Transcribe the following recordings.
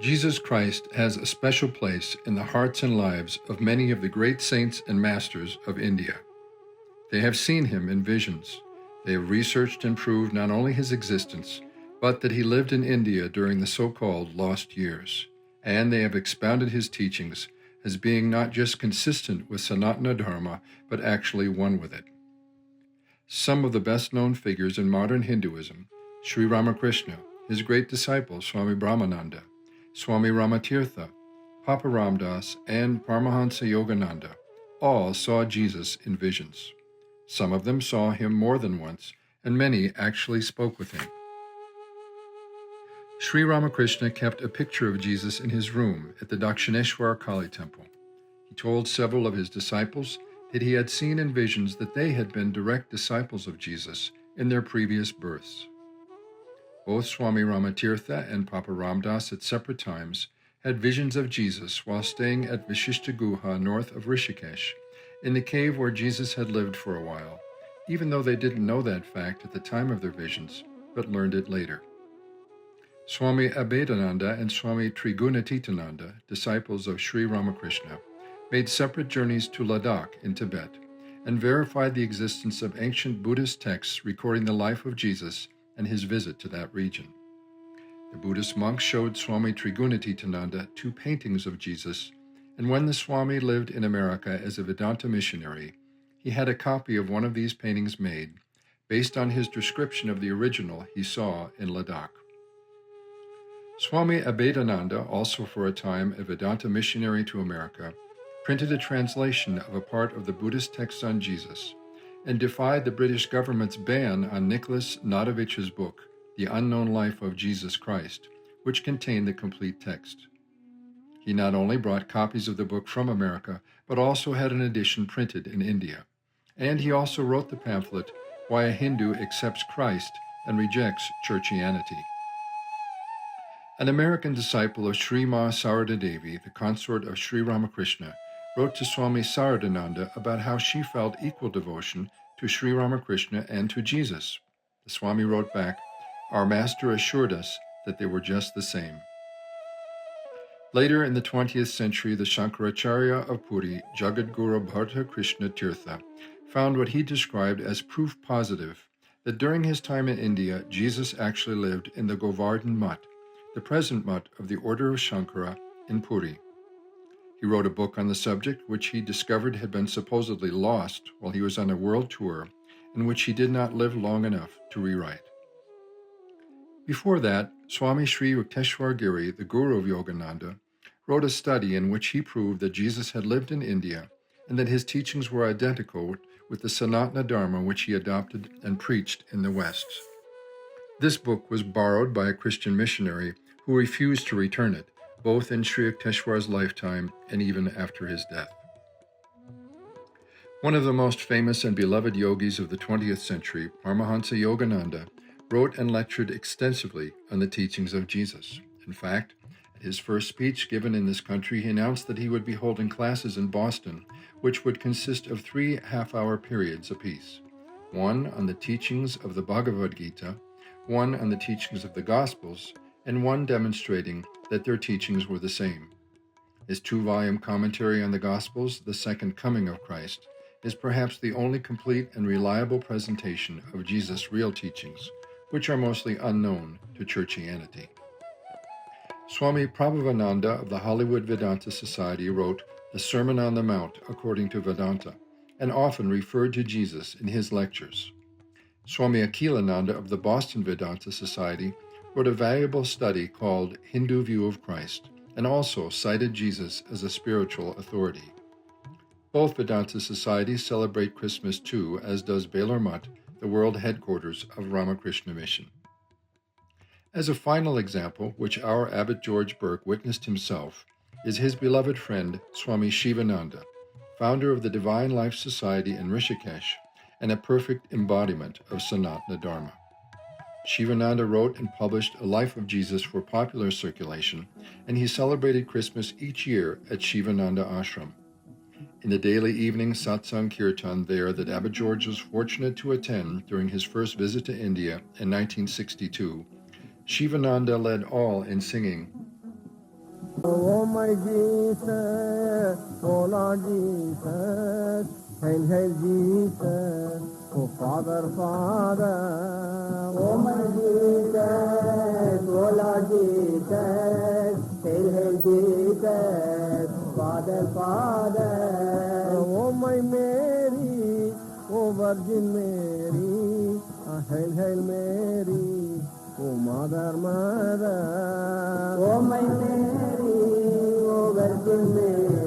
Jesus Christ has a special place in the hearts and lives of many of the great saints and masters of India. They have seen him in visions. They have researched and proved not only his existence, but that he lived in India during the so-called lost years, and they have expounded his teachings as being not just consistent with Sanatana Dharma, but actually one with it. Some of the best-known figures in modern Hinduism, Sri Ramakrishna, his great disciple Swami Brahmananda, Swami Rama Tirtha, Papa Ramdas, and Paramhansa Yogananda, all saw Jesus in visions. Some of them saw him more than once, and many actually spoke with him. Sri Ramakrishna kept a picture of Jesus in his room at the Dakshineswar Kali Temple. He told several of his disciples that he had seen in visions that they had been direct disciples of Jesus in their previous births. Both Swami Rama Tirtha and Papa Ramdas at separate times had visions of Jesus while staying at Vashishtha Guha north of Rishikesh, in the cave where Jesus had lived for a while, even though they didn't know that fact at the time of their visions, but learned it later. Swami Abhedananda and Swami Trigunatitananda, disciples of Sri Ramakrishna, made separate journeys to Ladakh in Tibet and verified the existence of ancient Buddhist texts recording the life of Jesus and his visit to that region. The Buddhist monks showed Swami Trigunatitananda 2 paintings of Jesus, and when the Swami lived in America as a Vedanta missionary, he had a copy of one of these paintings made, based on his description of the original he saw in Ladakh. Swami Abhedananda, also for a time a Vedanta missionary to America, printed a translation of a part of the Buddhist text on Jesus, and defied the British government's ban on Nicholas Nodovich's book, The Unknown Life of Jesus Christ, which contained the complete text. He not only brought copies of the book from America, but also had an edition printed in India. And he also wrote the pamphlet, Why a Hindu Accepts Christ and Rejects Churchianity. An American disciple of Sri Ma Sarada Devi, the consort of Sri Ramakrishna, wrote to Swami Saradananda about how she felt equal devotion to Sri Ramakrishna and to Jesus. The Swami wrote back, Our Master assured us that they were just the same. Later in the 20th century, the Shankaracharya of Puri, Jagadguru Bharata Krishna Tirtha, found what he described as proof positive that during his time in India, Jesus actually lived in the Govardhan mutt, the present mutt of the Order of Shankara in Puri. He wrote a book on the subject, which he discovered had been supposedly lost while he was on a world tour, and which he did not live long enough to rewrite. Before that, Swami Sri Yukteswar Giri, the guru of Yogananda, wrote a study in which he proved that Jesus had lived in India and that his teachings were identical with the Sanatana Dharma which he adopted and preached in the West. This book was borrowed by a Christian missionary who refused to return it, both in Sri Yukteswar's lifetime and even after his death. One of the most famous and beloved yogis of the 20th century, Paramhansa Yogananda, wrote and lectured extensively on the teachings of Jesus. In fact, at his first speech given in this country, he announced that he would be holding classes in Boston, which would consist of 3 half-hour periods apiece, one on the teachings of the Bhagavad Gita, one on the teachings of the Gospels, and one demonstrating that their teachings were the same. His 2-volume commentary on the Gospels, The Second Coming of Christ, is perhaps the only complete and reliable presentation of Jesus' real teachings, which are mostly unknown to churchianity. Swami Prabhavananda of the Hollywood Vedanta Society wrote The Sermon on the Mount according to Vedanta, and often referred to Jesus in his lectures. Swami Akhilananda of the Boston Vedanta Society wrote a valuable study called Hindu View of Christ, and also cited Jesus as a spiritual authority. Both Vedanta societies celebrate Christmas too, as does Belur Mutt, the world headquarters of Ramakrishna Mission. As a final example, which our Abbot George Burke witnessed himself, is his beloved friend Swami Sivananda, founder of the Divine Life Society in Rishikesh, and a perfect embodiment of Sanatana Dharma. Sivananda wrote and published a Life of Jesus for popular circulation, and he celebrated Christmas each year at Sivananda Ashram. In the daily evening satsang kirtan there that Abbot George was fortunate to attend during his first visit to India in 1962, Sivananda led all in singing, Oh my Jesus, oh Lord Jesus, hail, hail Jesus, oh Father, Father. Oh my Jesus, oh Lord Jesus, hail, hail Jesus, Father, Father. Oh my Mary, oh Virgin Mary, hail, hail Mary, oh Mother, Mother. Oh my Mary, oh Virgin Mary,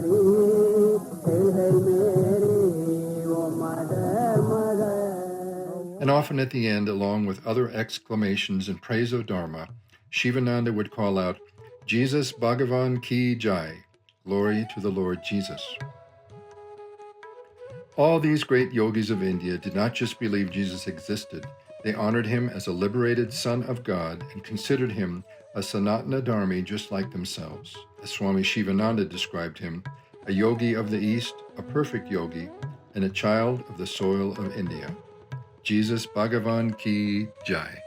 hail, hail Mary, oh Mother, Mother. And often at the end, along with other exclamations in praise of Dharma, Sivananda would call out, Jesus Bhagavan Ki Jai, glory to the Lord Jesus. All these great yogis of India did not just believe Jesus existed, they honored him as a liberated son of God and considered him a Sanatana Dharma just like themselves. As Swami Shivananda described him, a yogi of the East, a perfect yogi, and a child of the soil of India. Jesus Bhagavan Ki Jai.